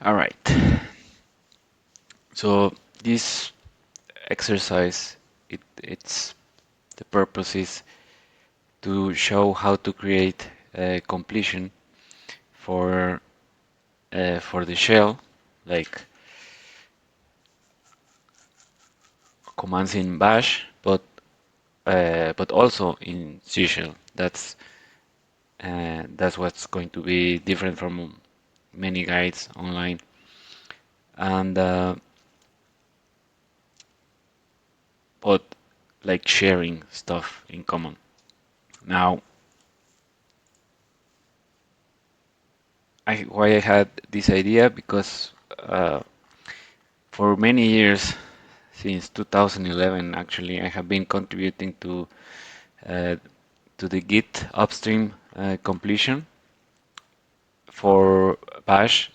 All right. So this exercise, it's the purpose is to show how to create a completion for for the shell, like commands in Bash, but also in C shell. That's what's going to be different from many guides online, and but like sharing stuff in common. Now, why I had this idea because for many years, since 2011, actually, I have been contributing uh, to the Git upstream completion for Bash,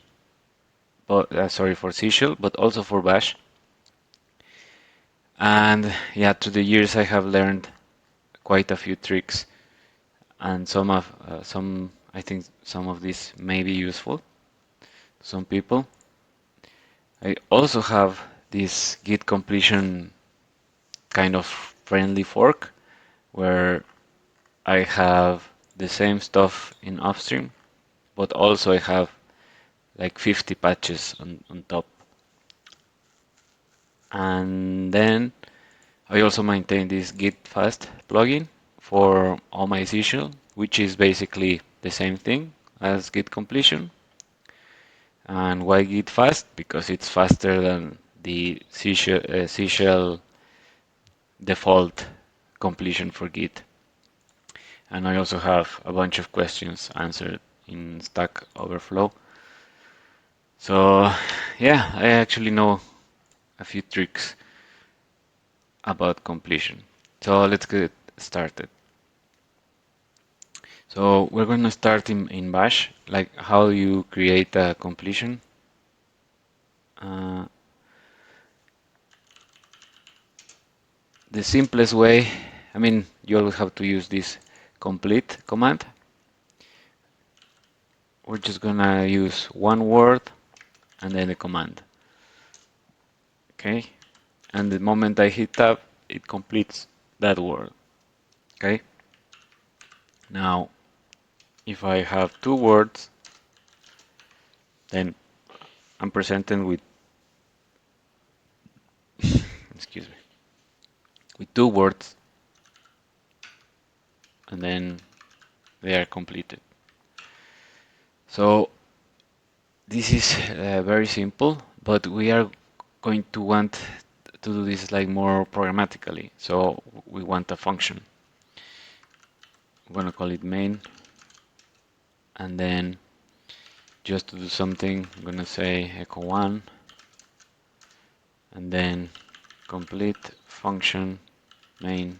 but sorry for C shell, but also for Bash. And yeah, through the years, I have learned quite a few tricks, and some I think some of these may be useful to some people. I also have this Git completion kind of friendly fork where I have the same stuff in upstream, but also I have like 50 patches on top. And then I also maintain this Git Fast plugin for all my C shell, which is basically the same thing as Git completion. And why Git Fast? Because it's faster than the C shell default completion for Git. And I also have a bunch of questions answered in Stack Overflow. So yeah, I actually know a few tricks about completion. So let's get started. So we're going to start in Bash, like how you create a completion. Uh, the simplest way, I mean, you always have to use this complete command. We're just gonna use one word and then the command. Okay? And the moment I hit tab, it completes that word. Okay? Now, if I have two words, then I'm presented with, excuse me, with two words, and then they are completed. So this is very simple, but we are going to want to do this like more programmatically. So we want a function. I'm gonna call it main, and then just to do something, I'm gonna say echo one, and then complete function main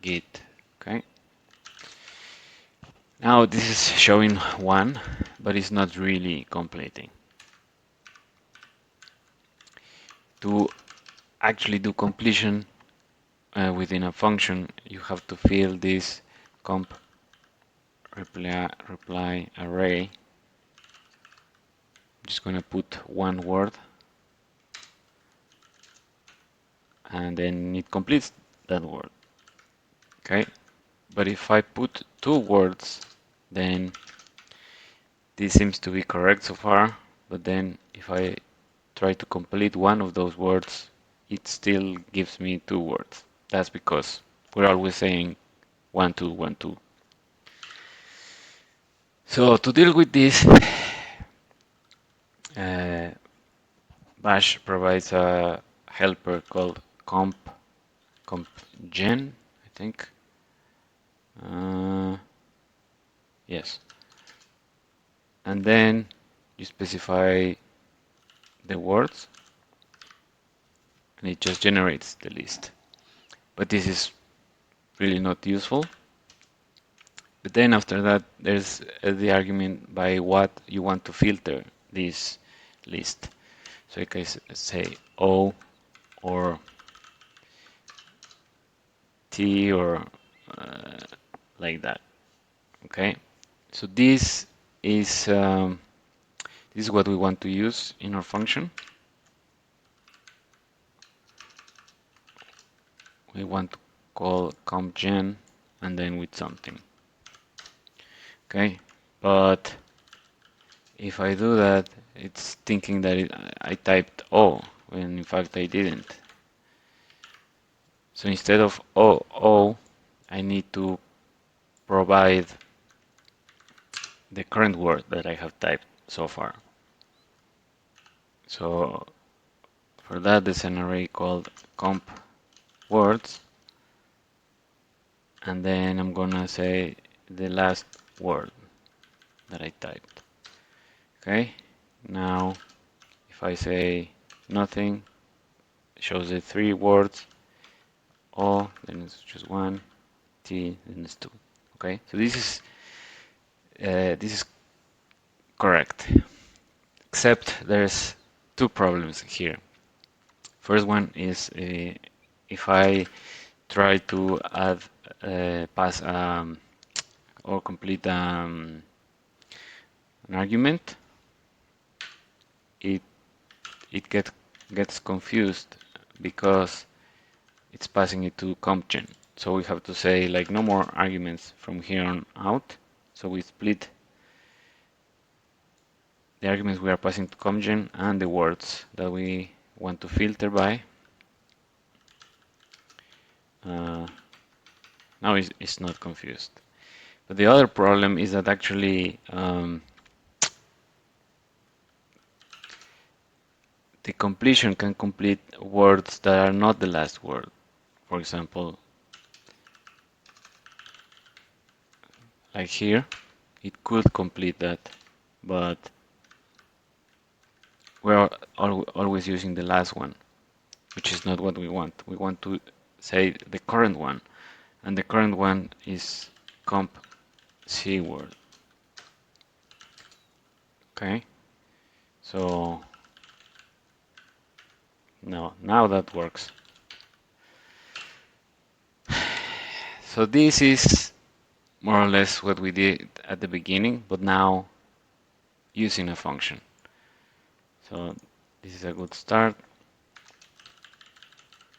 git. Okay. Now this is showing one, but it's not really completing. To actually do completion within a function, you have to fill this comp reply array. I'm just gonna put one word, and then it completes that word. Okay, but if I put two words, then this seems to be correct so far. But then if I try to complete one of those words, it still gives me two words. That's because we're always saying 1, 2, 1, 2. So to deal with this, uh, Bash provides a helper called compgen, I think. Uh, yes. And then you specify the words, and it just generates the list. But this is really not useful. But then after that, there's the argument by what you want to filter this list. So you can say O or T or uh, like that. Okay. So is This is what we want to use in our function. We want to call compgen and then with something. Okay, but if I do that, it's thinking that I typed O when in fact I didn't. So instead of O, I need to provide the current word that I have typed so far. So for that, there's an array called comp words, and then I'm gonna say the last word that I typed. Okay, now if I say nothing, it shows the 3 words. O, then it's just 1, T, then it's 2. Okay, so this is correct, except there's 2 problems here. First one is if I try to add pass or complete an argument, it it gets confused because it's passing it to compgen. So we have to say like no more arguments from here on out. So we split the arguments we are passing to compgen and the words that we want to filter by. Now it's not confused. But the other problem is that actually the completion can complete words that are not the last word. For example, like here, it could complete that, but we're always using the last one, which is not what we want. We want to say the current one, and the current one is comp C word. Okay, so now that works. So this is more or less what we did at the beginning, but now using a function. So this is a good start.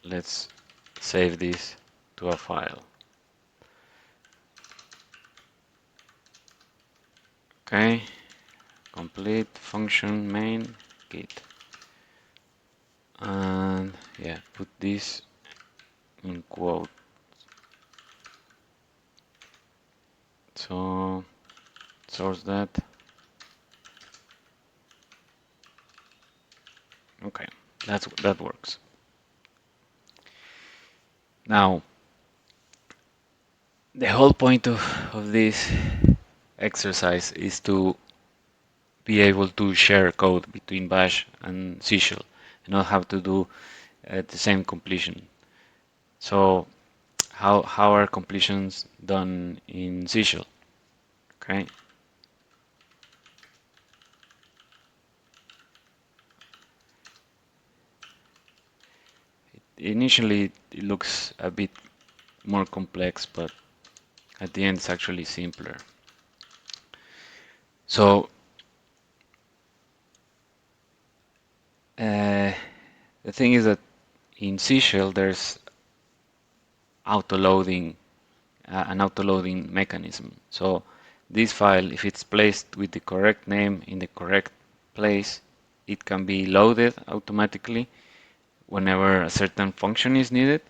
Let's save this to a file. Okay, complete function main git. And yeah, put this in quote. So source that. Okay, that works. Now, the whole point of this exercise is to be able to share code between Bash and C Shell and not have to do the same completion. So how are completions done in C Shell? Okay. Initially it looks a bit more complex, but at the end it's actually simpler. So the thing is that in C Shell there's auto-loading, an auto-loading mechanism. So this file, if it's placed with the correct name in the correct place, it can be loaded automatically whenever a certain function is needed.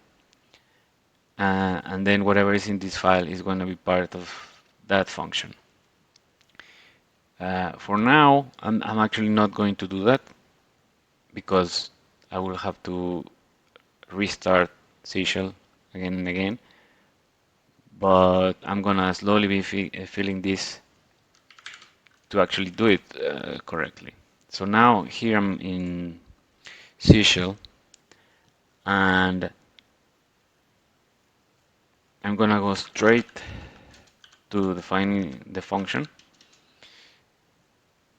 And then whatever is in this file is going to be part of that function. For now, I'm actually not going to do that because I will have to restart C Shell again and again. But I'm gonna slowly be filling this to actually do it correctly. So now here I'm in C Shell and I'm gonna go straight to defining the function.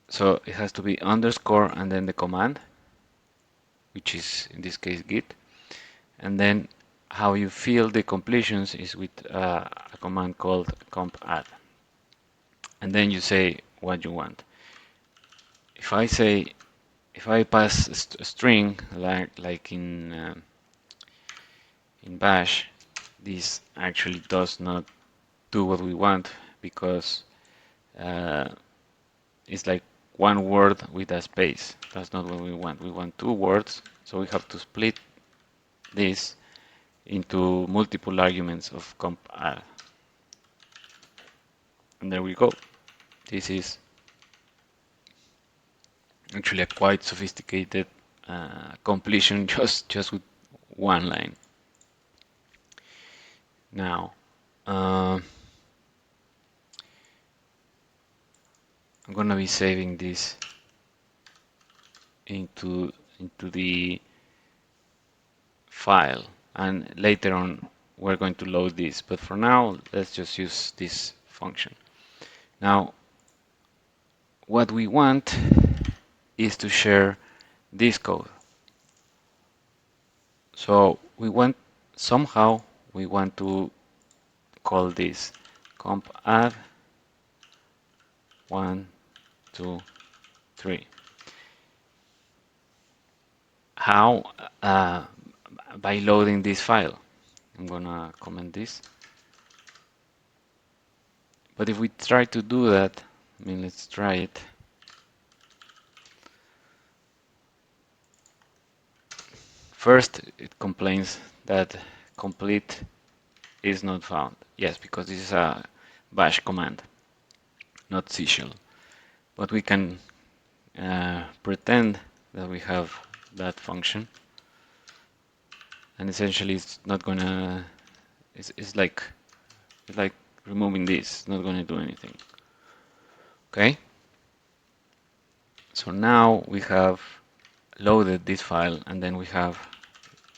So it has to be underscore and then the command, which is in this case git. And then how you fill the completions is with a command called comp add. And then you say what you want. if I pass a string like in Bash, this actually does not do what we want because uh, it's like one word with a space. That's not what we want. We want two words, so we have to split this into multiple arguments of comp add. And there we go. This is actually a quite sophisticated completion just with one line. Now, I'm gonna be saving this into the file, and later on we're going to load this. But for now, let's just use this function. Now, what we want is to share this code. So somehow we want to call this comp add 1, 2, 3. How? By loading this file. I'm gonna comment this. But if we try to do that, I mean, let's try it. First, it complains that complete is not found. Yes, because this is a bash command, not C shell. But we can pretend that we have that function, and essentially it's not gonna. It's like removing this. It's not gonna do anything. Okay. So now we have loaded this file, and then we have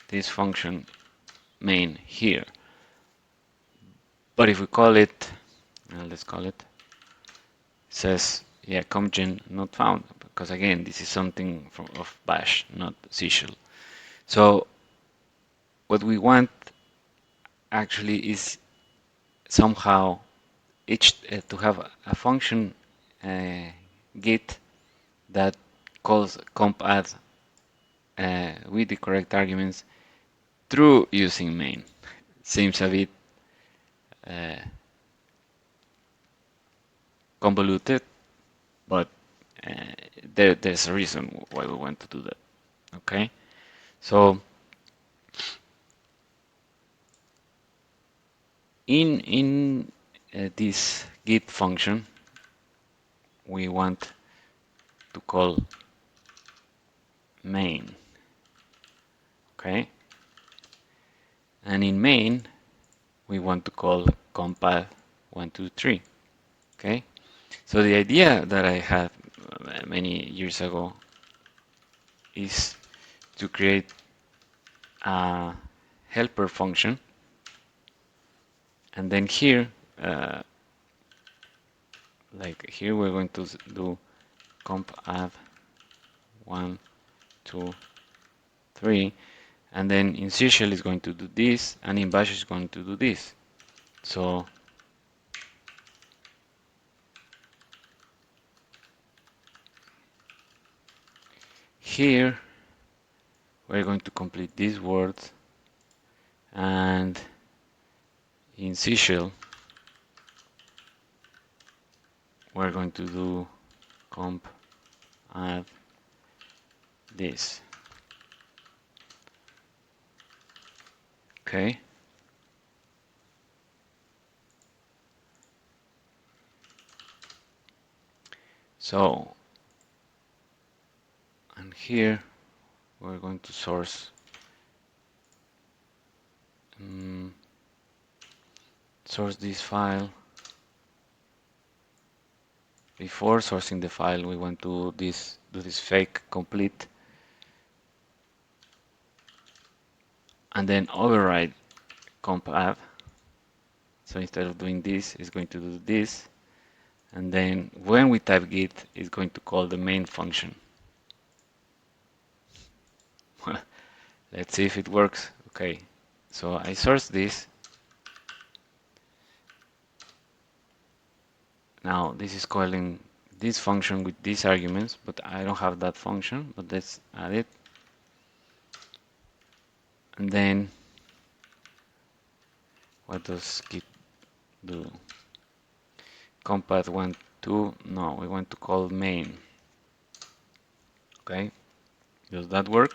this function main here. But if we call it, let's call it, says, yeah, compgen not found, because again, this is something of bash, not C shell. So what we want actually is somehow each to have a function git that calls comp add with the correct arguments through using main. Seems a bit uh, convoluted, but there's a reason why we want to do that. Okay, so in this git function, we want to call main. Okay, and in main, we want to call compat 123. Okay, so the idea that I had many years ago is to create a helper function, and then here, like here, we're going to do comp add 1, 2, 3, and then in C shell is going to do this, and in bash is going to do this. So here we're going to complete these words, and in C shell we're going to do comp add this. Okay. So, and here we're going to source this file. Before sourcing the file, we want to do this fake complete, and then override comp add. So instead of doing this, it's going to do this, and then when we type git, it's going to call the main function. Let's see if it works. Okay, so I source this. Now this is calling this function with these arguments, but I don't have that function, but let's add it. And then what does git do? Compat 1, 2, no, we want to call main. Okay, does that work?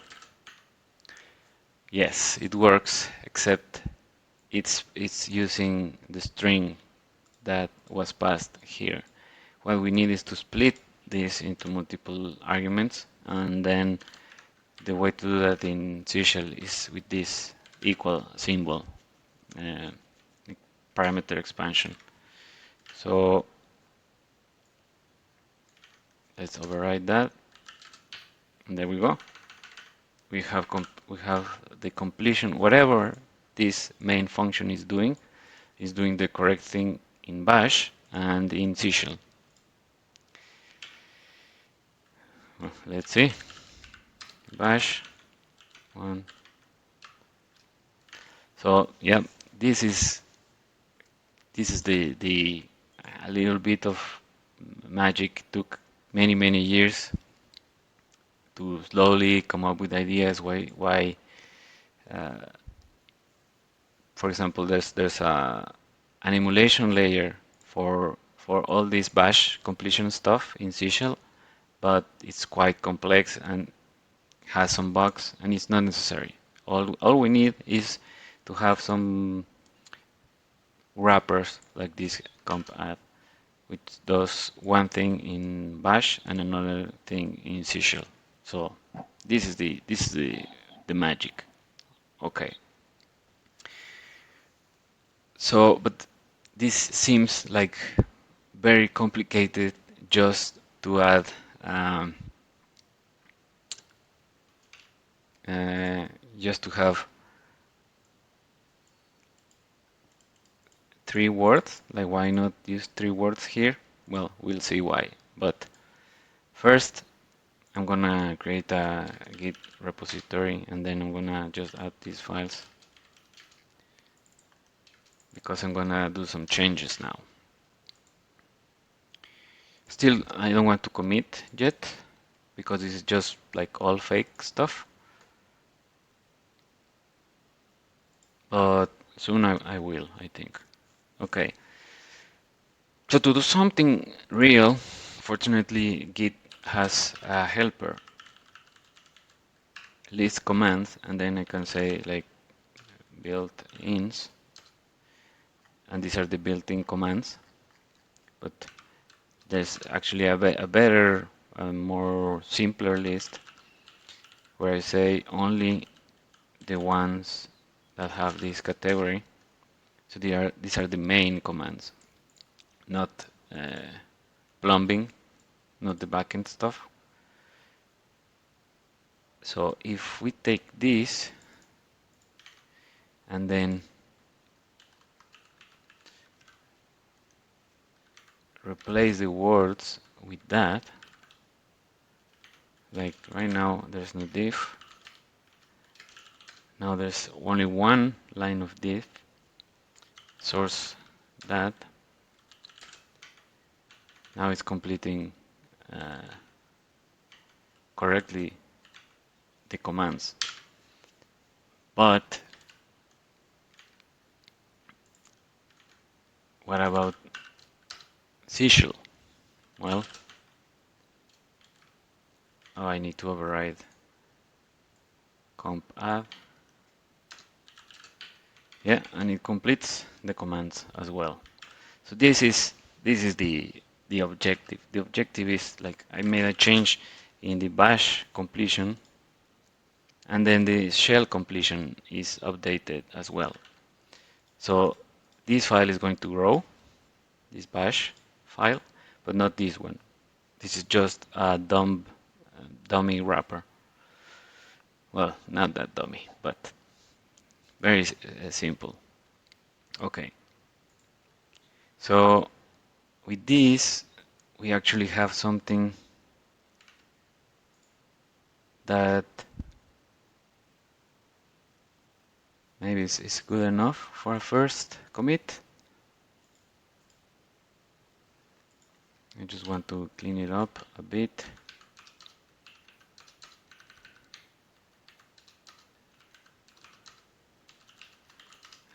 Yes, it works, except it's using the string that was passed here. What we need is to split this into multiple arguments, and then the way to do that in C# is with this equal symbol, uh, parameter expansion. So let's override that, and there we go. We have the completion. Whatever this main function is doing the correct thing in Bash and in C#. Let's see. Bash 1. So yeah, this is the a little bit of magic. Took many years to slowly come up with ideas why uh, for example there's an emulation layer for all this bash completion stuff in C#, but it's quite complex and has some bugs, and it's not necessary. All we need is to have some wrappers like this comp add, which does one thing in bash and another thing in C#. So this is the magic. Okay. So, but this seems like very complicated just to add um, uh, just to have 3 words. Like, why not use 3 words here? Well, we'll see why. But first, I'm gonna create a Git repository, and then I'm gonna just add these files because I'm gonna do some changes now. Still, I don't want to commit yet because this is just like all fake stuff. But soon I will, I think. Okay. So to do something real, fortunately Git has a helper, list commands, and then I can say like built-ins, and these are the built-in commands. But there's actually a better, more simpler list where I say only the ones that have this category. So these are the main commands, not plumbing, not the backend stuff. So if we take this and then replace the words with that, like right now there's no diff, now there's only one line of diff, source that, now it's completing uh, correctly the commands. But what about C#? Well, oh, I need to override comp add. Yeah, and it completes the commands as well. So this is the objective. The objective is like I made a change in the bash completion, and then the shell completion is updated as well. So this file is going to grow, this bash file, but not this one. This is just a dummy wrapper. Well, not that dummy, but very simple. Okay. So with this, we actually have something that maybe is good enough for a first commit. I just want to clean it up a bit,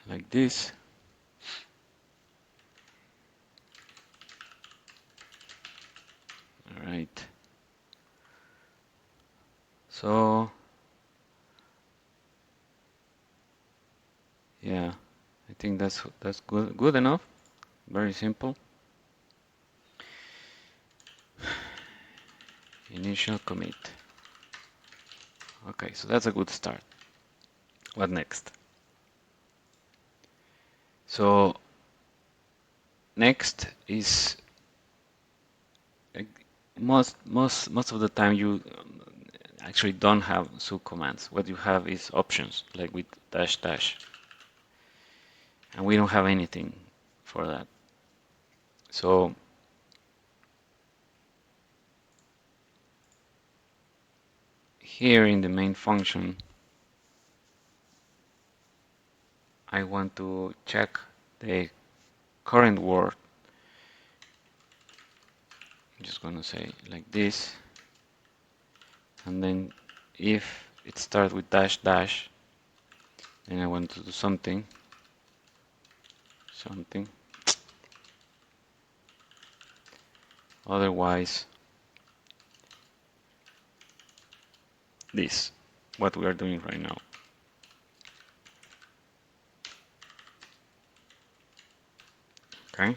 like this. All right. So yeah, I think that's good enough. Very simple. Initial commit. Okay, so that's a good start. What next? So next is most of the time you actually don't have subcommands. What you have is options, like with dash dash, and we don't have anything for that. So here in the main function, I want to check the current word. I'm just gonna say like this, and then if it starts with dash dash, then I want to do something. Otherwise, this, what we are doing right now. Okay.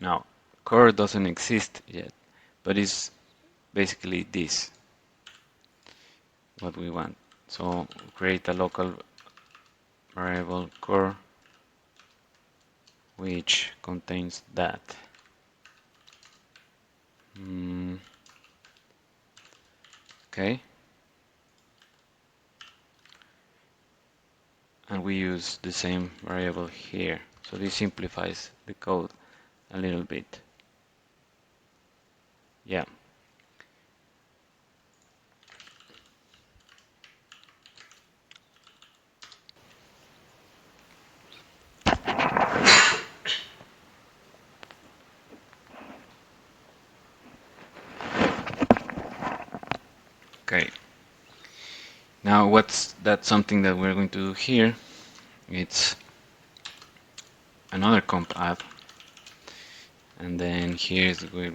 Now, core doesn't exist yet, but it's basically this, what we want. So create a local variable core which contains that. Okay. And we use the same variable here. So this simplifies the code a little bit. Yeah. Okay. Now that's something that we're going to do here. It's another comp add, and then here's where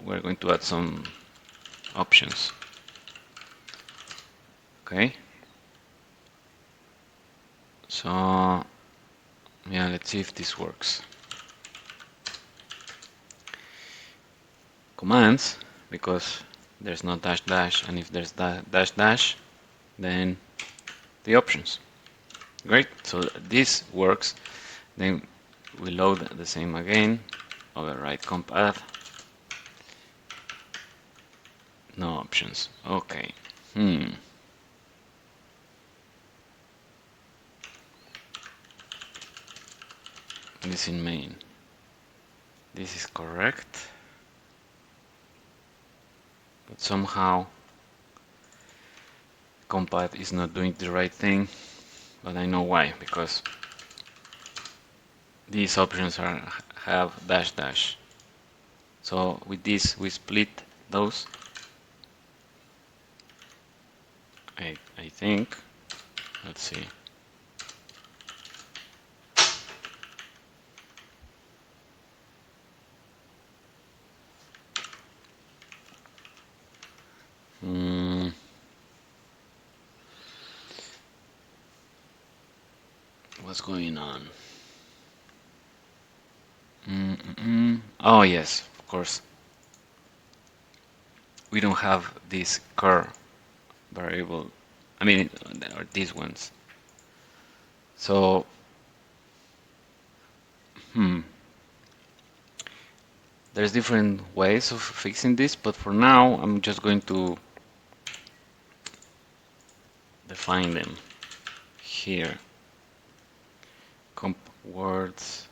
we're going to add some options. Okay. So yeah, let's see if this works. Commands, because there's no dash dash, and if there's dash dash, then the options. Great, so this works. Then we load the same again, override comp add, no options. Okay. This in main. This is correct, but somehow compat is not doing the right thing, but I know why, because these options have dash dash. So with this we split those. I think. Let's see. What's going on? Oh yes, of course. We don't have this cur variable. I mean, or these ones. So, there's different ways of fixing this, but for now, I'm just going to define them here. Comp words.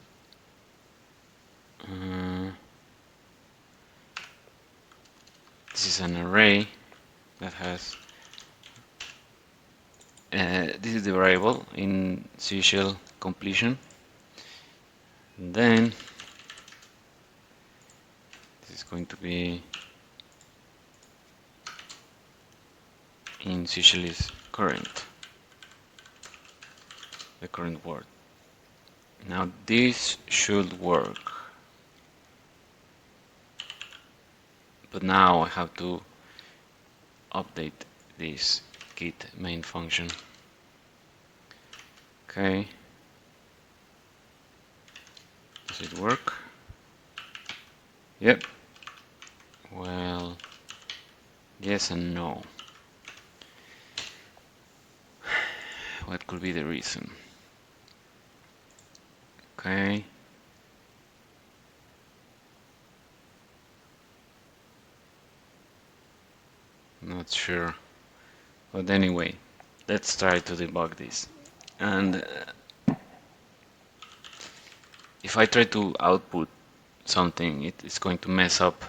This is an array that has. This is the variable in C shell completion. And then going to be initialize current, the current word. Now this should work, but now I have to update this git main function. Okay, does it work? Yep. Well, yes and no. What could be the reason? Okay. Not sure. But anyway, let's try to debug this. And if I try to output something, it's going to mess up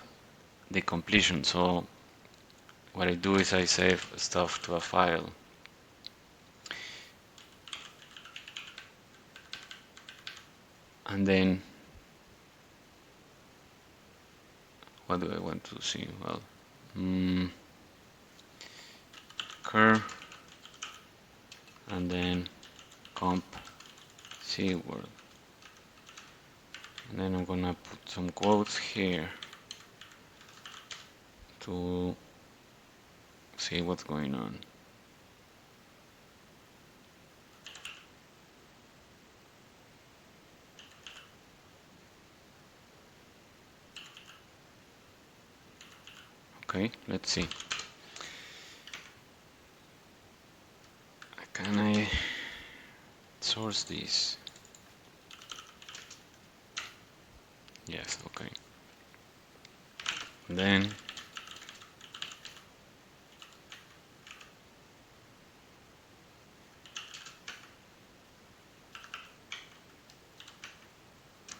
the completion. So what I do is I save stuff to a file. And then what do I want to see? Well, cur, and then comp cword. And then I'm gonna put some quotes here to see what's going on. Okay, let's see. Can I source this? Yes, okay. Then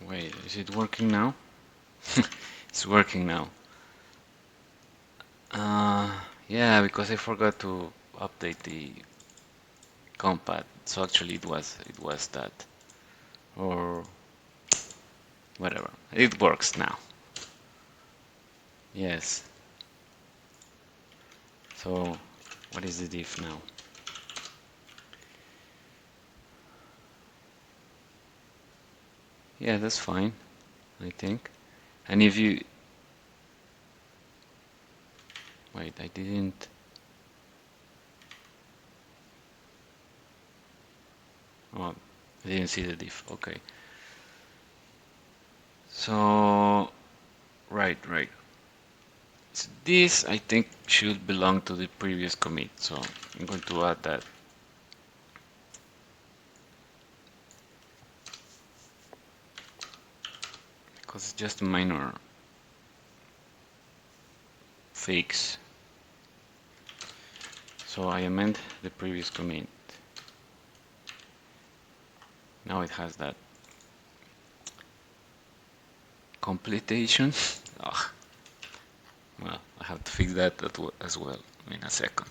wait, is it working now? It's working now. Yeah, because I forgot to update the compat. So actually it was that, or whatever. It works now. Yes. So what is the diff now? Yeah, that's fine, I think. And if you wait, I didn't. Oh, I didn't see the diff. Okay. So right. So this I think should belong to the previous commit. So I'm going to add that. Because it's just a minor fix. So I amend the previous commit. Now it has that completion. Oh, well, I have to fix that as well in a second.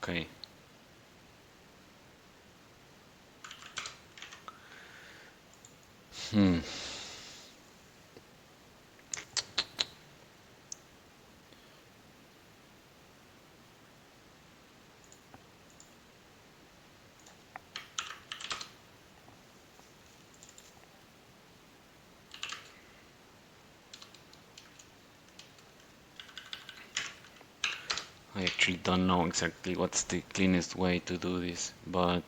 Okay. I actually don't know exactly what's the cleanest way to do this, but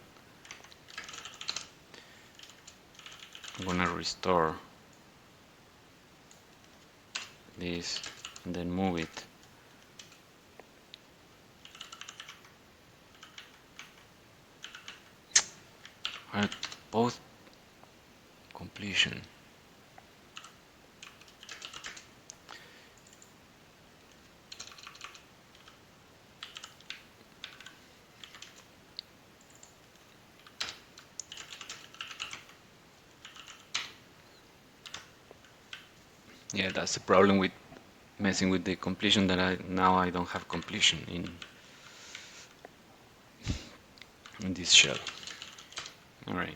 I'm gonna restore this and then move it. Are both completion? Yeah, that's the problem with messing with the completion, that I don't have completion in this shell. All right.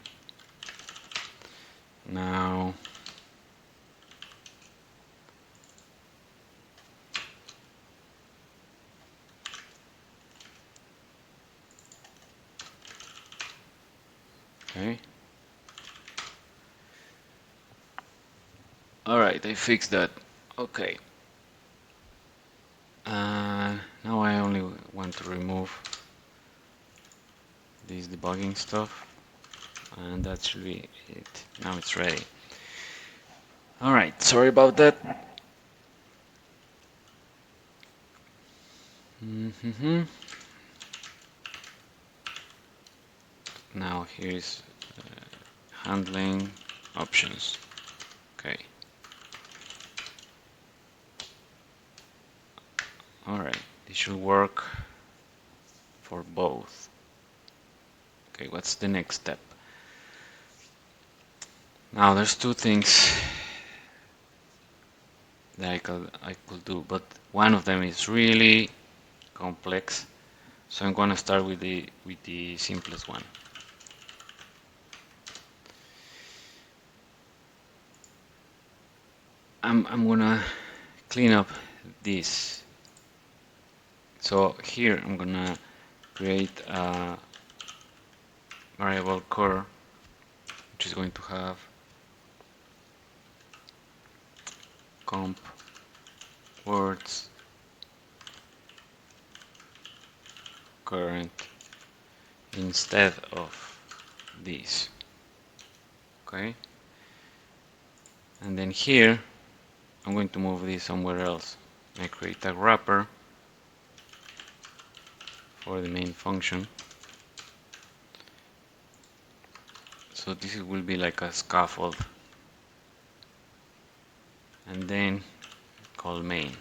Now Okay. Alright, I fixed that. Okay. Now I only want to remove this debugging stuff, and that's really it. Now it's ready. Alright, sorry about that. Now here's handling options. Okay. Alright, this should work for both. Okay, what's the next step? Now there's two things that I could do, but one of them is really complex. So I'm gonna start with the simplest one. I'm gonna clean up this. So here I'm gonna create a variable cur, which is going to have comp words current instead of this. Okay, and then here I'm going to move this somewhere else. I create a wrapper for the main function. So this will be like a scaffold, and then call main.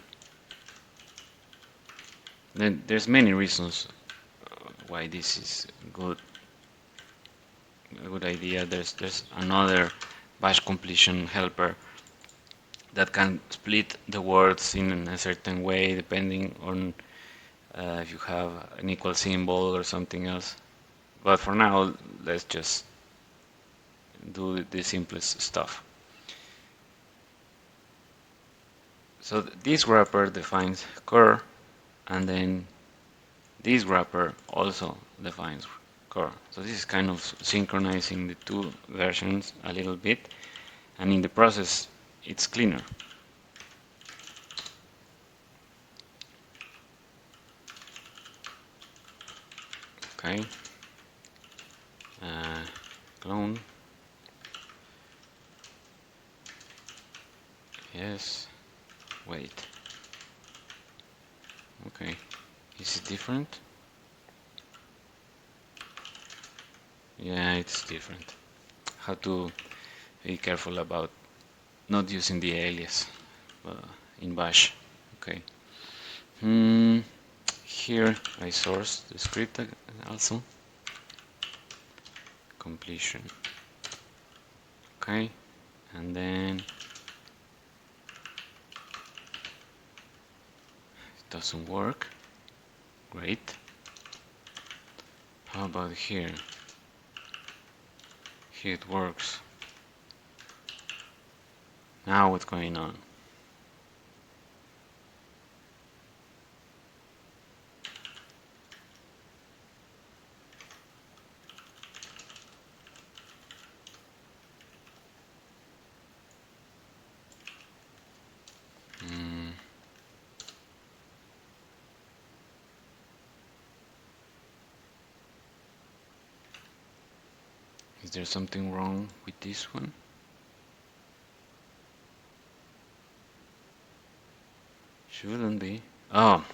Then there's many reasons why this is a good idea. There's another bash completion helper that can split the words in a certain way depending on if you have an equal symbol or something else. But for now, let's just do the simplest stuff. So this wrapper defines cur, and then this wrapper also defines cur. So this is kind of synchronizing the two versions a little bit, and in the process, it's cleaner. Okay. Clone. Yes. Wait. Okay. Is it different? Yeah, it's different. Have to be careful about not using the alias in bash. Okay. Here I source the script also. Completion. Okay. And then it doesn't work. Great. How about here? Here it works. Now what's going on? Is there something wrong with this one? Shouldn't be. Oh,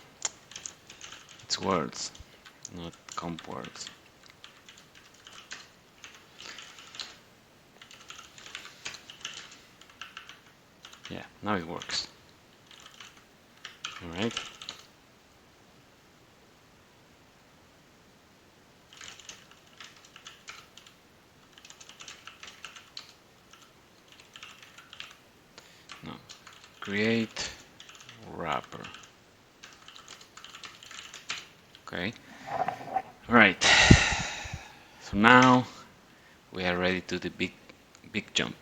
it's words, not comp words. Yeah, now it works. Alright. Now, create wrapper. Okay. Alright. So now we are ready to the big jump.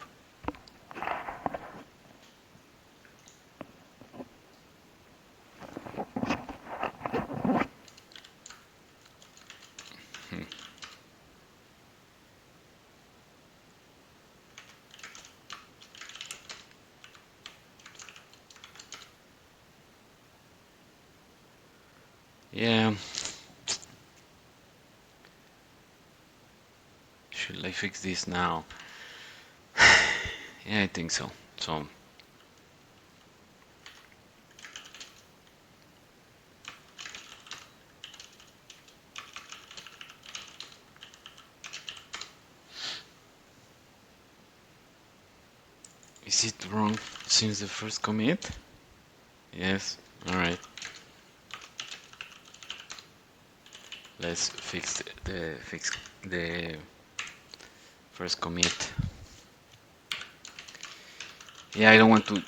Yeah, should I fix this now? Yeah, I think so. So is it wrong since the first commit? Yes. All right. Let's fix the first commit. Yeah, I don't want to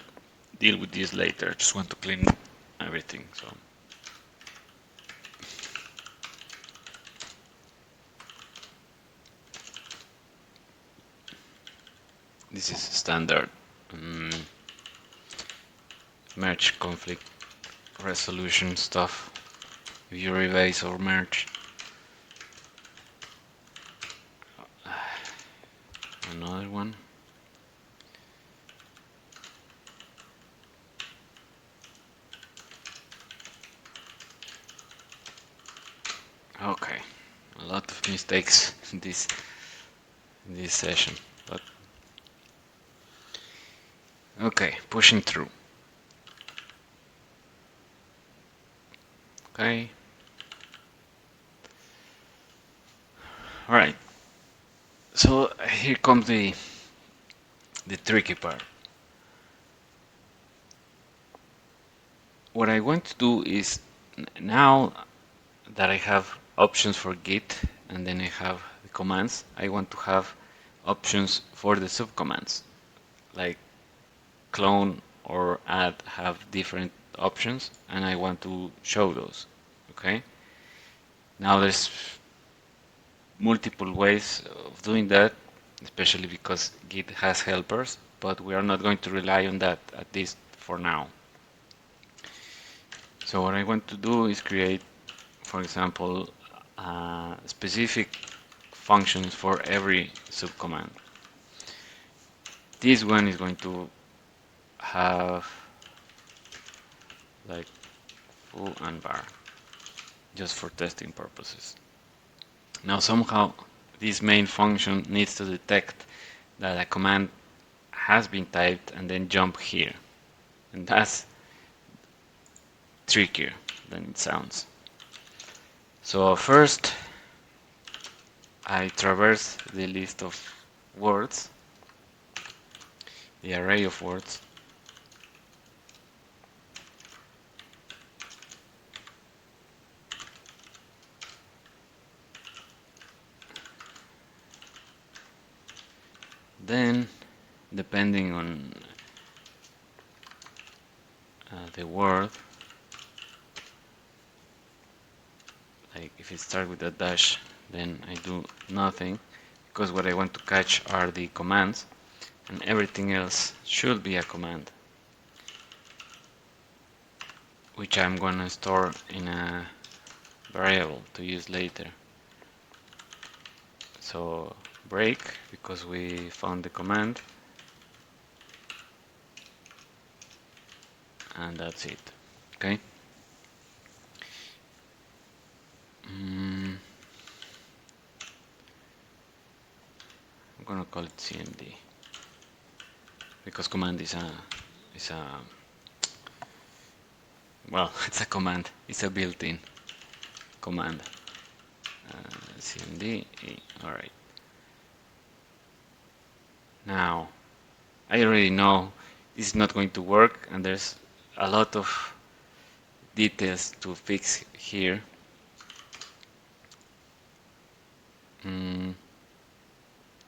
deal with this later. I just want to clean everything. So this is standard um, merge conflict resolution stuff. If you revise or merge another one. Okay, a lot of mistakes in this session, but okay, pushing through. Okay. All right. So here comes the tricky part. What I want to do is now that I have options for Git and then I have the commands, I want to have options for the subcommands, like clone or add have different options, and I want to show those. Okay. Now there's multiple ways of doing that, especially because Git has helpers, but we are not going to rely on that, at least for now. So what I want to do is create, for example, specific functions for every subcommand. This one is going to have like foo and var, just for testing purposes. Now somehow this main function needs to detect that a command has been typed and then jump here. And that's trickier than it sounds. So first I traverse the list of words, the array of words. Then, depending on the word, like if it starts with a dash, then I do nothing, because what I want to catch are the commands, and everything else should be a command, which I'm gonna store in a variable to use later. So break, because we found the command, and that's it. Okay. I'm gonna call it cmd because command is a well, it's a command. It's a built-in command. cmd. All right. Now I already know this is not going to work, and there's a lot of details to fix here.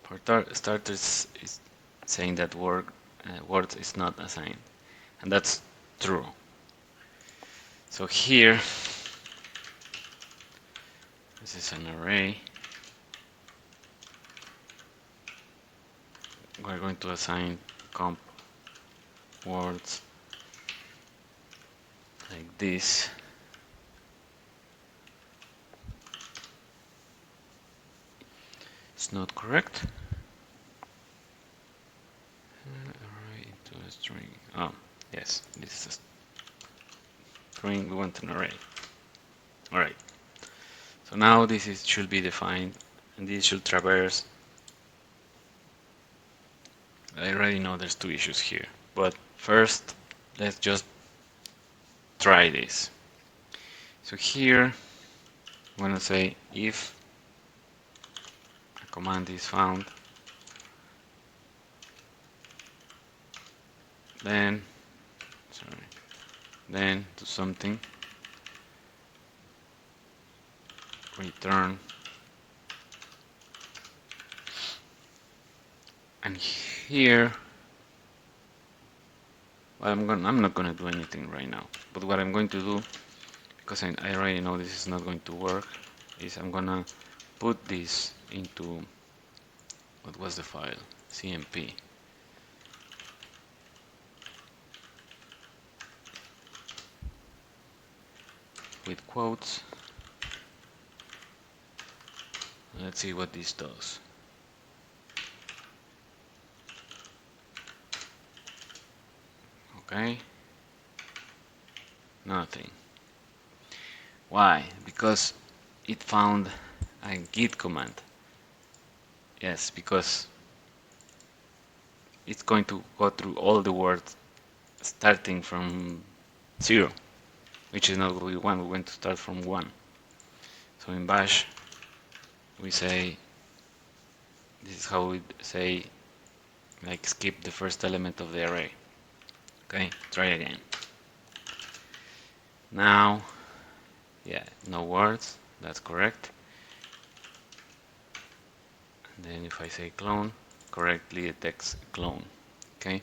For starters, is saying that words is not assigned, and that's true. So here, this is an array. We're going to assign comp words like this. It's not correct. Array into a string. Oh, yes, this is a string. We want an array. Alright, so now should be defined, and this should traverse. I already know there's two issues here, but first let's just try this. So here I'm going to say if a command is found, then then do something, return, and here, well, I'm not gonna do anything right now, but what I'm going to do, because I already know this is not going to work, is I'm gonna put this into, what was the file? CMP. With quotes. Let's see what this does. Okay, nothing. Why? Because it found a git command. Yes, because it's going to go through all the words starting from 0, which is not what we want. We want to start from 1. So in bash we say, this is how we say, like, skip the first element of the array. Okay, try again. Now, yeah, no words, that's correct. And then if I say clone, correctly detects clone. Okay,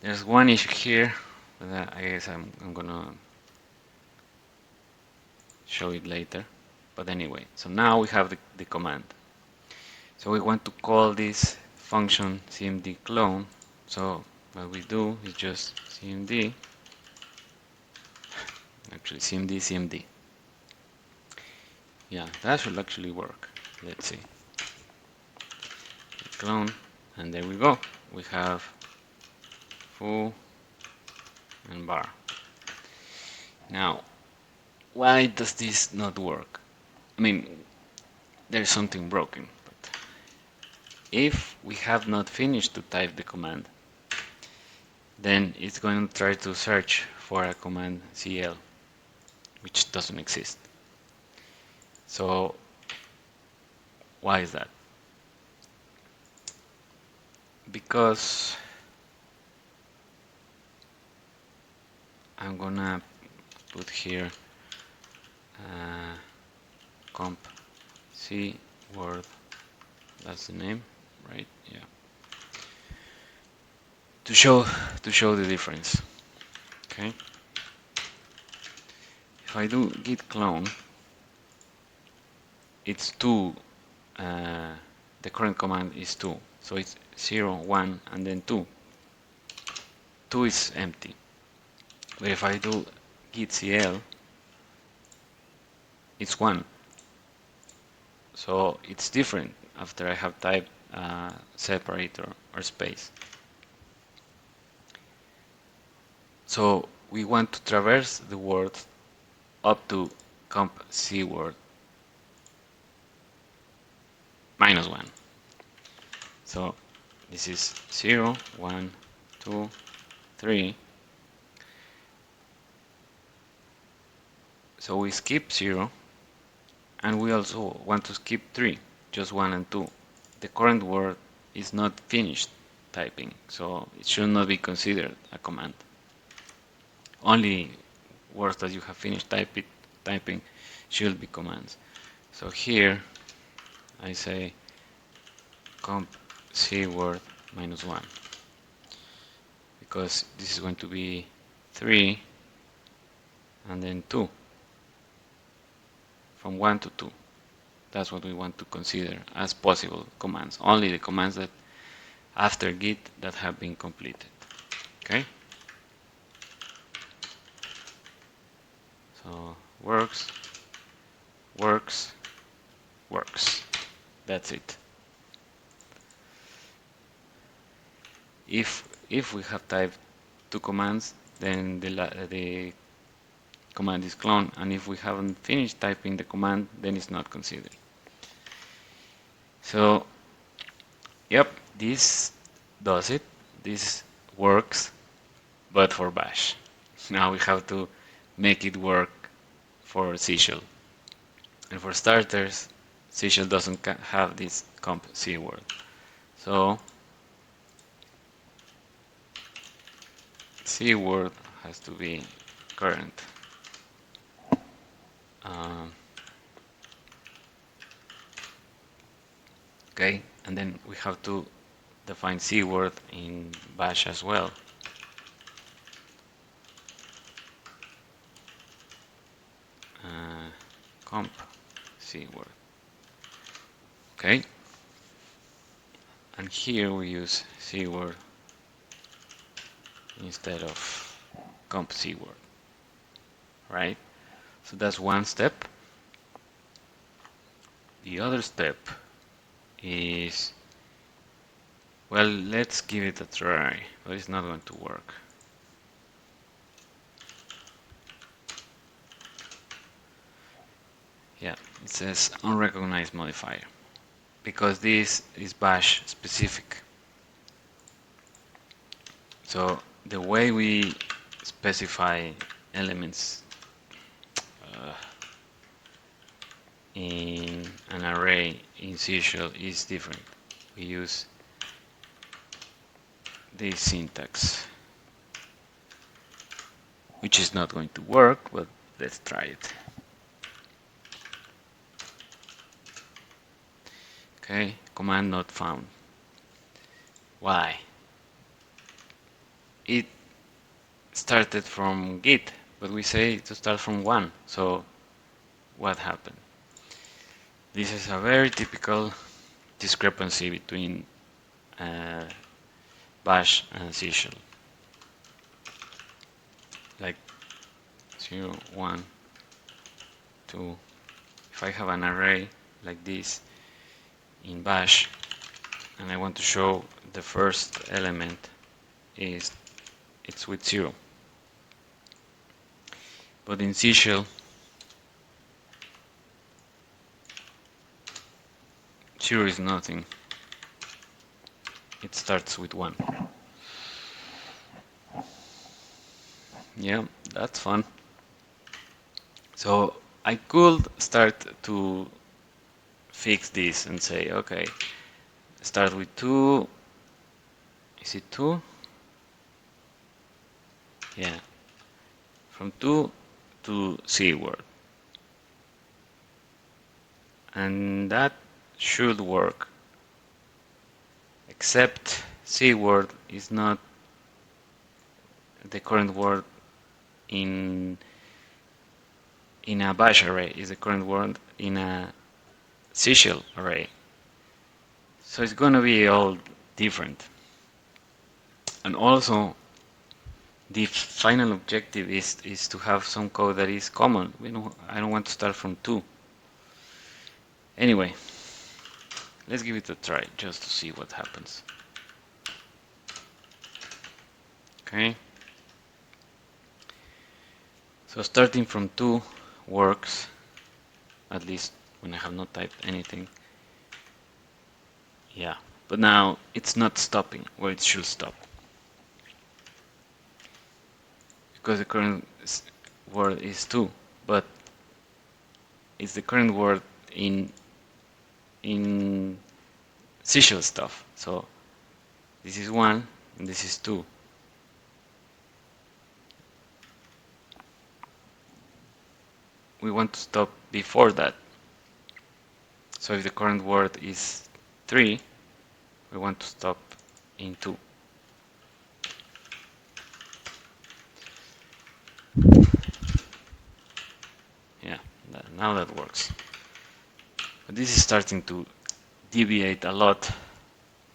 there's one issue here, but I guess I'm gonna show it later. But anyway, so now we have the command. So we want to call this function cmd clone. So what we do is just cmd, actually cmd. Yeah, that should actually work. Let's see. Clone, and there we go. We have foo and bar. Now, why does this not work? I mean, there's something broken. But if we have not finished to type the command, then it's going to try to search for a command cl, which doesn't exist. So why is that? Because I'm gonna put here comp c word, that's the name, right? Yeah. To show the difference. Okay. If I do git clone, it's 2. The current command is 2, so it's 0, 1, and then 2. 2 is empty. But if I do git cl, it's 1. So it's different after I have typed separator or space. So we want to traverse the word up to comp c word -1. So this is 0, 1, 2, 3. So we skip 0, and we also want to skip 3, just 1 and 2. The current word is not finished typing, so it should not be considered a command. Only words that you have finished typing should be commands. So here I say comp c word -1, because this is going to be 3 and then 2, from 1 to 2. That's what we want to consider as possible commands, only the commands that after git that have been completed. Okay, so works, works, works. That's it. If we have typed 2 commands, then the command is clone, and if we haven't finished typing the command, then it's not considered. So, yep, this does it. This works, but for Bash. Now we have to make it work for C shell. And for starters, C shell doesn't have this comp C word. So C word has to be current. Um, okay, and then we have to define C word in Bash as well. Comp C word. Okay, and here we use C word instead of comp C word, right? So that's one step. The other step is, well, let's give it a try, but it's not going to work. Yeah, it says unrecognized modifier because this is Bash specific. So the way we specify elements in an array in C shell is different. We use this syntax, which is not going to work, but let's try it. Okay, command not found. Why? It started from Git, but we say to start from 1. So what happened? This is a very typical discrepancy between Bash and C shell. Like 0, 1, 2. If I have an array like this in Bash and I want to show the first element it's with 0. But in C shell, 0 is nothing. It starts with 1. Yeah, that's fun. So I could start to fix this and say, okay, start with 2. Is it 2? Yeah. From 2 to C word. And that should work. Except C word is not the current word in a Bash array, is the current word in a C shell array. So it's going to be all different. And also, the final objective is to have some code that is common. I don't want to start from 2. Anyway, let's give it a try just to see what happens. Okay. So starting from 2 works, at least when I have not typed anything. Yeah, but now it's not stopping where it should stop. Because the current word is 2, but it's the current word in C shell stuff. So this is 1 and this is 2. We want to stop before that. So if the current word is 3, we want to stop in 2. Yeah, now that works. But this is starting to deviate a lot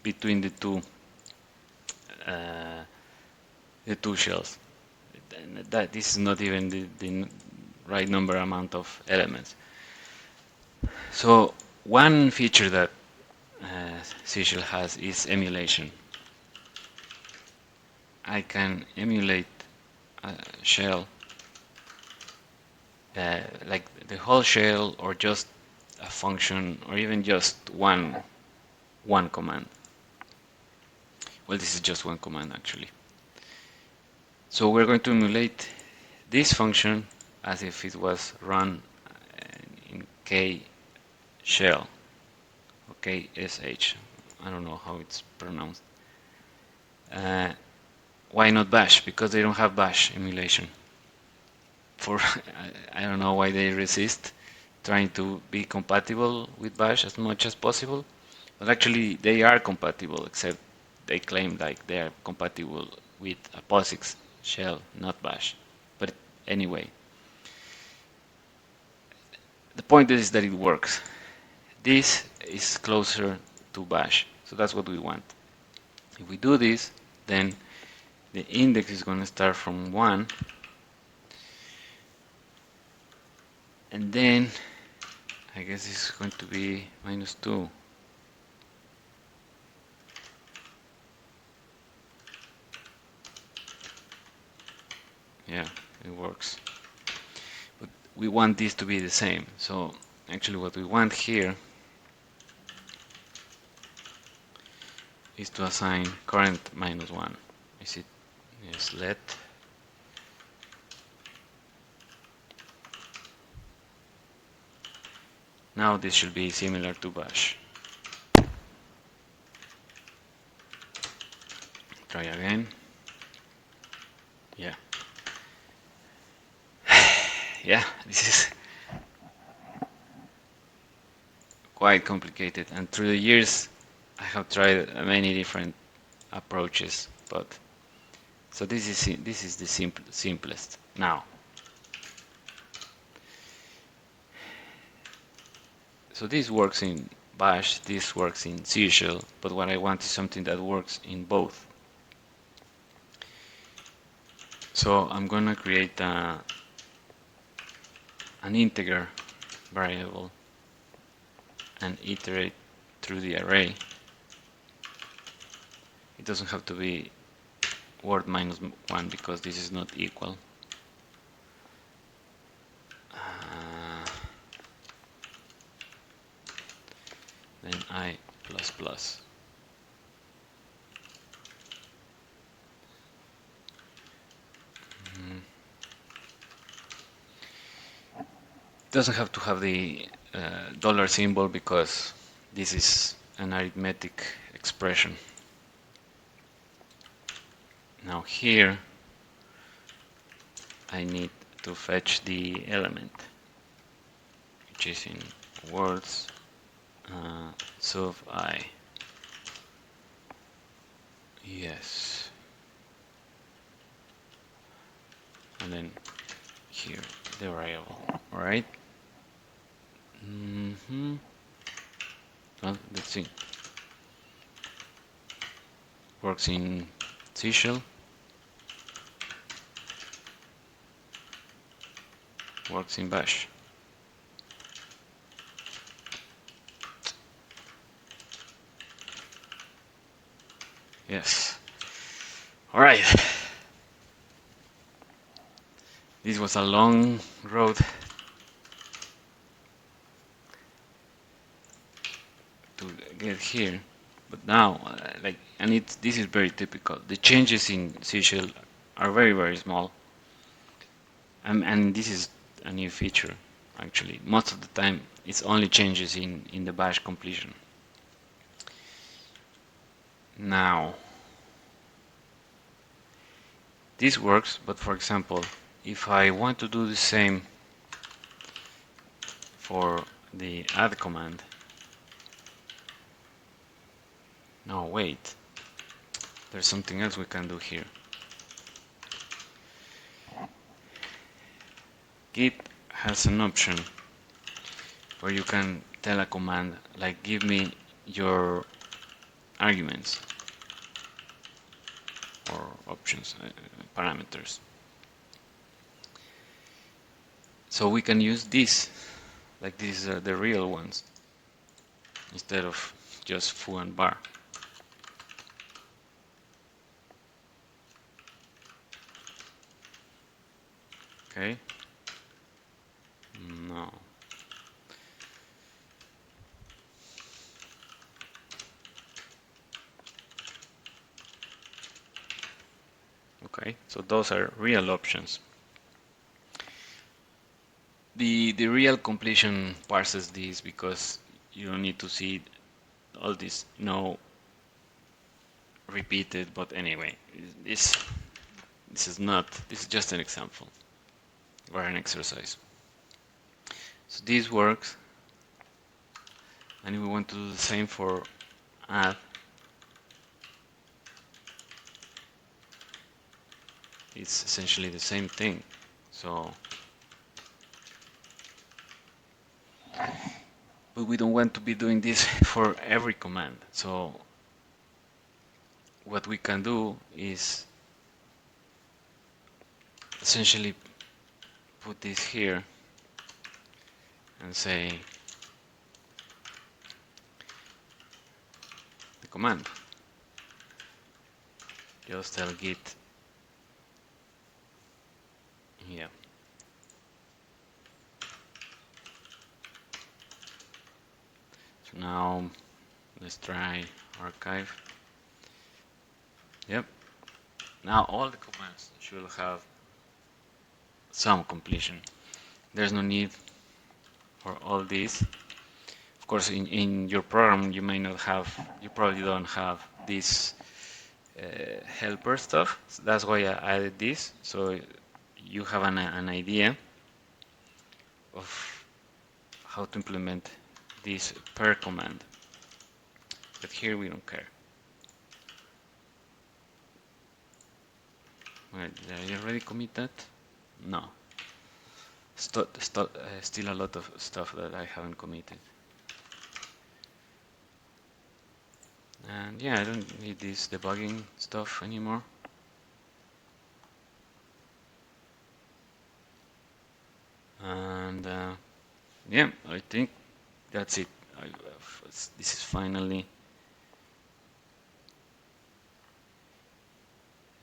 between the two shells. This is not even the right number amount of elements. So one feature that C shell has is emulation. I can emulate a shell like the whole shell or just a function or even just one command. Well, this is just one command actually. So we're going to emulate this function as if it was run in K shell, okay, SH. I don't know how it's pronounced. Uh, why not bash? Because they don't have bash emulation. For I don't know why they resist trying to be compatible with bash as much as possible, but actually they are compatible, except they claim like they are compatible with a POSIX shell, not bash. But anyway, the point is that it works. This is closer to bash, so that's what we want. If we do this, then the index is going to start from 1, and then I guess it's going to be -2. Yeah, it works. But we want this to be the same. So actually what we want here is to assign current -1. Is it? Yes, let. Now this should be similar to bash. Try again. Yeah. Yeah, this is quite complicated, and through the years I have tried many different approaches, but so this is the simplest. Now, so this works in bash, this works in C shell, but what I want is something that works in both. So I'm gonna create an integer variable and iterate through the array. It doesn't have to be word -1 because this is not equal. Then I plus plus. Doesn't have to have the dollar symbol because this is an arithmetic expression. Now here I need to fetch the element, which is in words sub I. Yes. And then here the variable. Alright. Well, let's see. Works in C shell. Works in bash. Yes. Alright. This was a long road to get here, but now, and this is very typical. The changes in C shell are very small, and this is a new feature. Actually, most of the time it's only changes in the bash completion. Now, this works, but for example, if I want to do the same for the add command, no, wait, there's something else we can do here. Git has an option where you can tell a command like give me your arguments or options, parameters. So we can use this, like these are the real ones, instead of just foo and bar. Okay. No. Okay, so those are real options. The real completion parses this because you don't need to see all this no repeated, but anyway, this is just an example or an exercise. So this works, and if we want to do the same for add, it's essentially the same thing. So, but we don't want to be doing this for every command. So what we can do is essentially put this here and say the command. Just tell git here. So now let's try archive. Yep. Now all the commands should have some completion. There's no need for all these. Of course, in your program, you probably don't have this helper stuff. So that's why I added this. So you have an idea of how to implement this per command. But here we don't care. Wait, did I already commit that? No. Still a lot of stuff that I haven't committed. And yeah, I don't need this debugging stuff anymore. And yeah, I think that's it. This is finally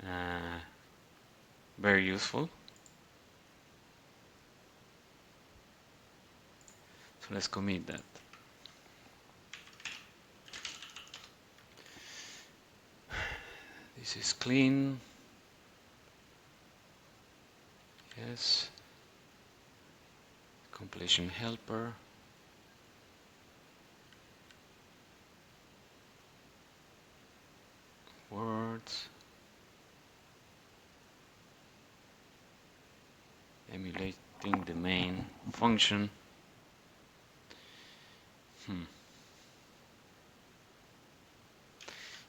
uh, very useful. So let's commit that. This is clean. Yes. Completion helper. Words. Emulating the main function.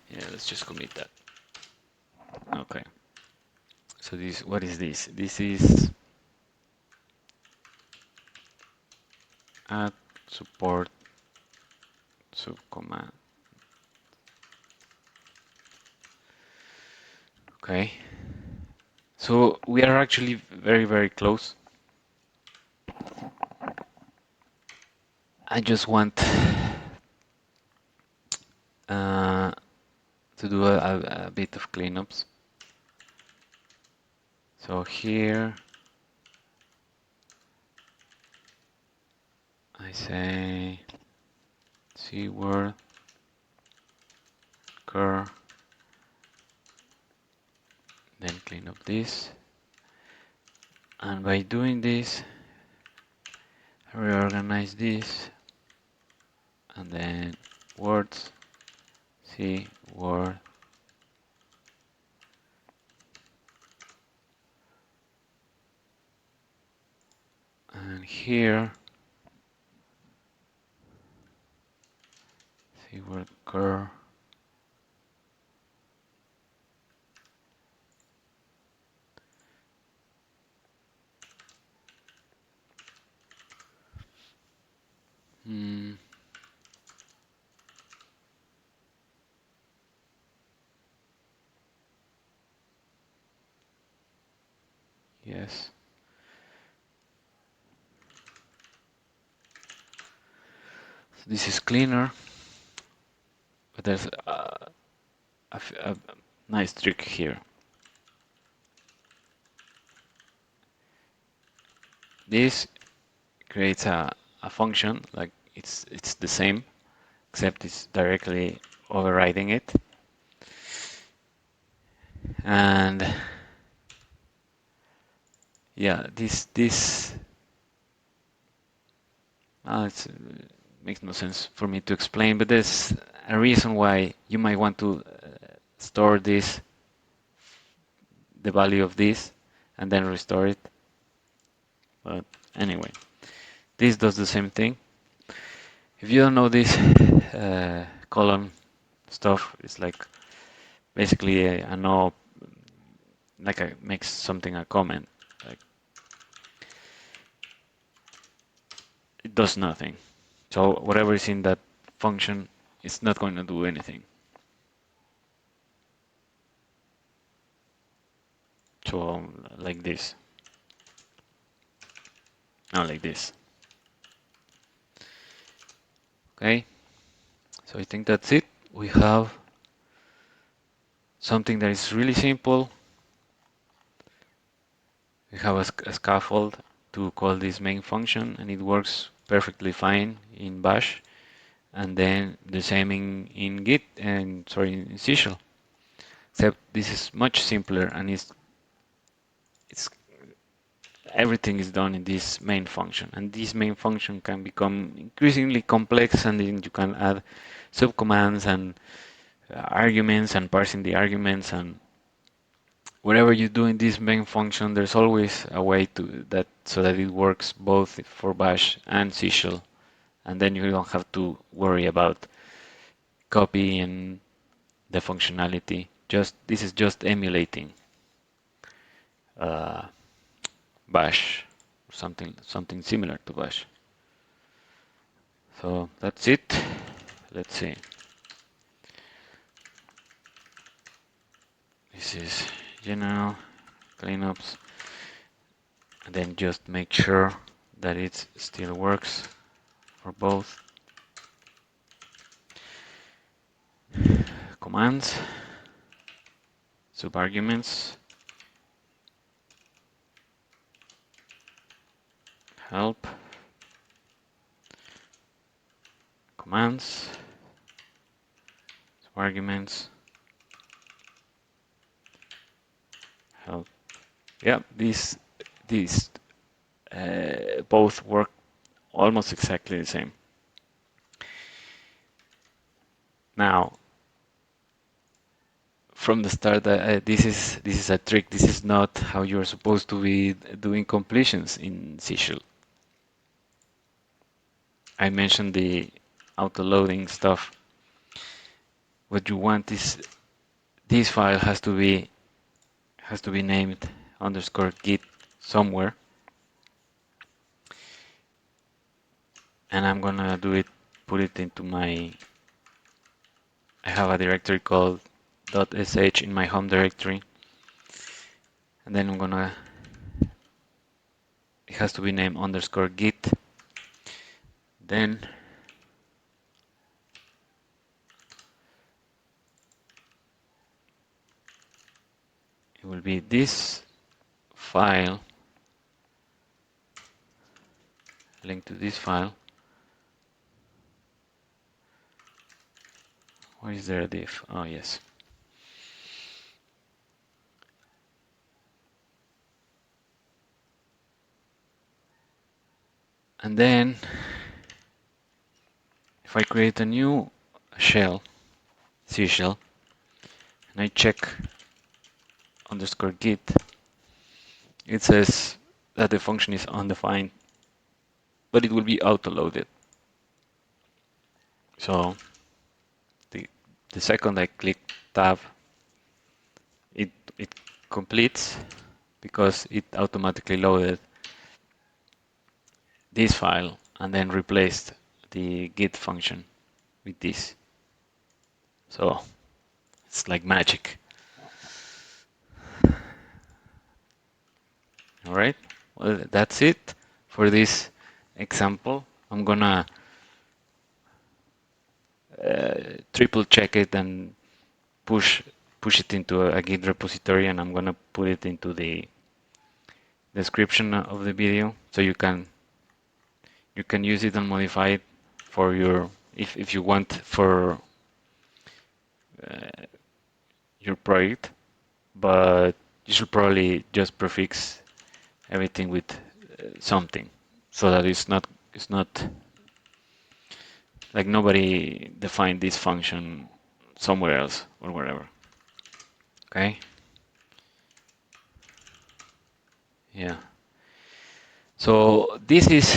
Yeah, let's just commit that. Okay. So what is this? This is add support subcommand. Okay. So we are actually very, very close. I just want to do a bit of cleanups. So here I say cword cur, then clean up this, and by doing this reorganize this, and then words cword, and here cword cur, yes. So this is cleaner, but there's a nice trick here. This creates a function like it's the same, except it's directly overriding it. And yeah, this it makes no sense for me to explain, but there's a reason why you might want to store this, the value of this, and then restore it. But anyway, this does the same thing. If you don't know this column stuff, it's like basically a no, like a makes something a comment. Like it does nothing. So whatever is in that function, it's not going to do anything. So like this, not like this. Okay, so I think that's it. We have something that is really simple. We have a scaffold to call this main function, and it works perfectly fine in Bash, and then the same in Git and sorry in C Shell. Except this is much simpler, and it's everything is done in this main function, and this main function can become increasingly complex, and then you can add subcommands and arguments and parsing the arguments, and whatever you do in this main function, there's always a way to that so that it works both for Bash and C Shell, and then you don't have to worry about copying the functionality. Just this is just emulating uh, Bash, something similar to Bash. So that's it. Let's see. This is general cleanups, and then just make sure that it still works for both commands, subarguments, help, commands, subarguments, help. Yeah, these both work almost exactly the same. Now, from the start, this is a trick. This is not how you're supposed to be doing completions in C Shell. I mentioned the auto-loading stuff. What you want is this file has to be named underscore git somewhere, and I'm gonna put it into my. I have a directory called .sh in my home directory, and then I'm gonna. It has to be named underscore git. Then it will be this file, link to this file. Where is there a diff? Oh, yes. And then if I create a new shell, C shell, and I check underscore git, it says that the function is undefined, but it will be auto-loaded. So the second I click tab, it completes because it automatically loaded this file and then replaced the git function with this. So it's like magic. All right, well, that's it for this example. I'm gonna triple check it and push it into a Git repository, and I'm gonna put it into the description of the video so you can You can use it and modify it for your, if you want, for uh, your project, but you should probably just prefix everything with something, so that it's not like nobody defined this function somewhere else or wherever. Okay. Yeah. So this is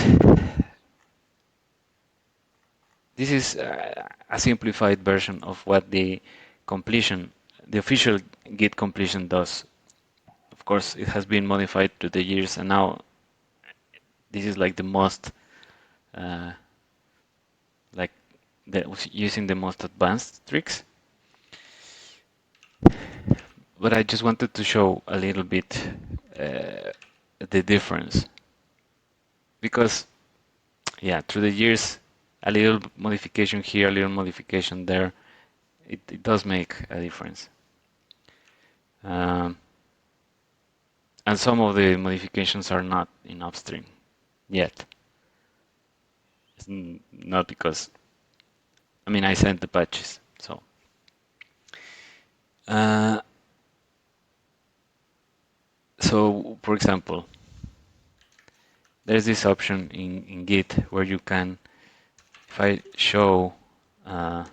a simplified version of what completion, the official Git completion does. Of course, it has been modified through the years, and now this is like the most, uh, like using the most advanced tricks. But I just wanted to show a little bit uh, the difference because, yeah, through the years, a little modification here, a little modification there, it does make a difference. Um, and some of the modifications are not in upstream yet. It's not because, I mean, I sent the patches. So, uh, so for example, there's this option in Git where you can, if I show, uh,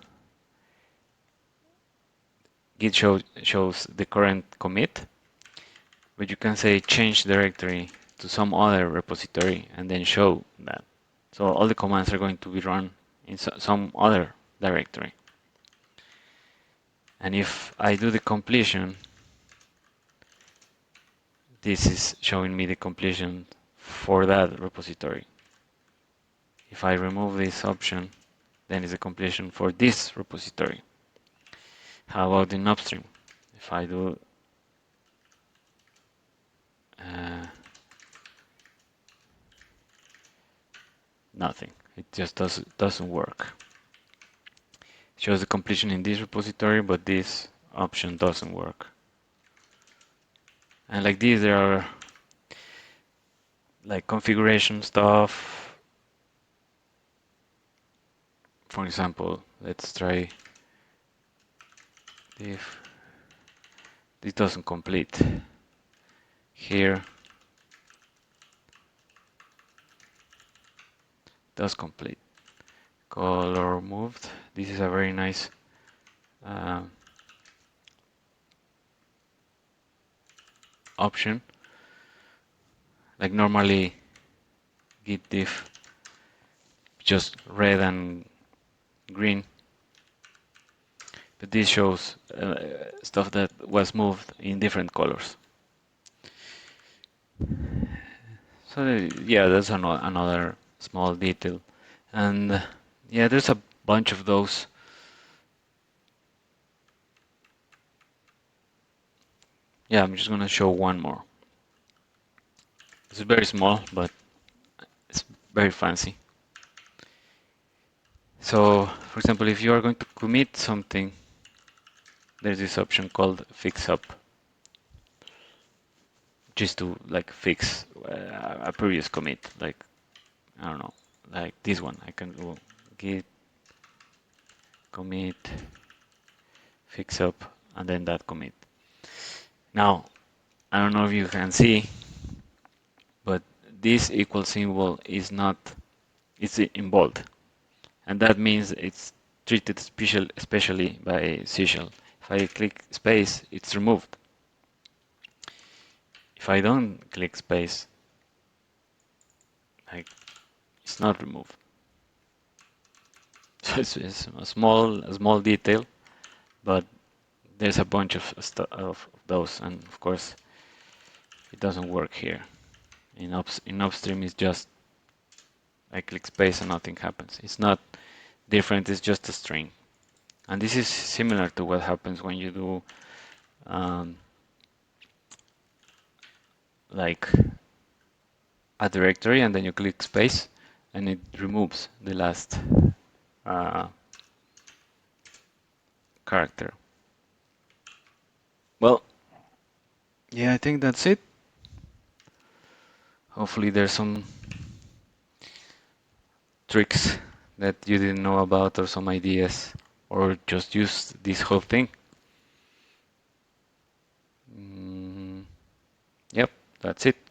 Git shows the current commit, but you can say change directory to some other repository and then show that. So all the commands are going to be run in some other directory. And if I do the completion, this is showing me the completion for that repository. If I remove this option, then it's a completion for this repository. How about in upstream? If I do uh, nothing, it just doesn't work. It shows the completion in this repository, but this option doesn't work. And like this, there are like configuration stuff. For example, let's try if this doesn't complete. Here does complete. Color moved. This is a very nice uh, option. Like normally git diff just red and green, but this shows stuff that was moved in different colors. So yeah, that's another small detail, and yeah, there's a bunch of those. Yeah, I'm just gonna show one more. It's very small, but it's very fancy. So, for example, if you are going to commit something, there's this option called fix up, just to like fix a previous commit. Like I don't know, like this one. I can go git commit fix up and then that commit. Now, I don't know if you can see, but this equal symbol is not, it's in bold. And that means it's treated especially by Seychelles. If I click space, it's removed. If I don't click space, like it's not removed. So it's a small detail, but there's a bunch of those, and of course it doesn't work here. In upstream, it's just I click space and nothing happens. It's not different. It's just a string, and this is similar to what happens when you do um, like a directory and then you click space and it removes the last uh, character. Well, yeah, I think that's it. Hopefully there's some tricks that you didn't know about or some ideas or just use this whole thing. Mm, yep, that's it.